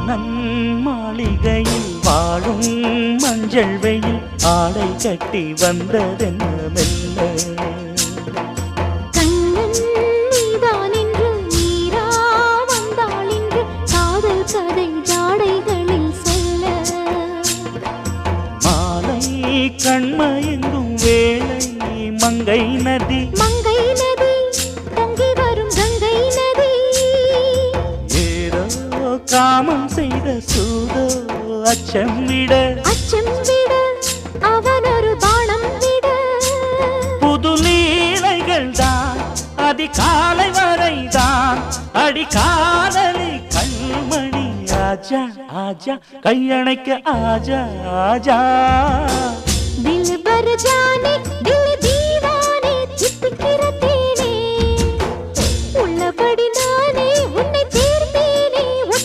மன்னன் மாளிகையில் வாழும் மஞ்சள் வெயில் ஆடை கட்டி வந்ததென்ன மெல்ல கண்ணன் நீதான் என்று நீரா வந்தாள் என்று காதல் கதை ஜாடைகளில் சொல்ல மாலை கண்மயங்கும் வேளை மங்கை நதி மங்கை நதி பொங்கி வரும் கங்கை நதி ஏதோ காமம் செய்த சூதோ அச்சம் விட அவன் ஒரு பானம் விட புது லீலைகள் தான் அதிகாலை வரைதான் அடிக்காதலி கண்மணி ஆஜா ஆஜா கையணைக்க ஆஜா ஆஜா दिल भर जाने दिल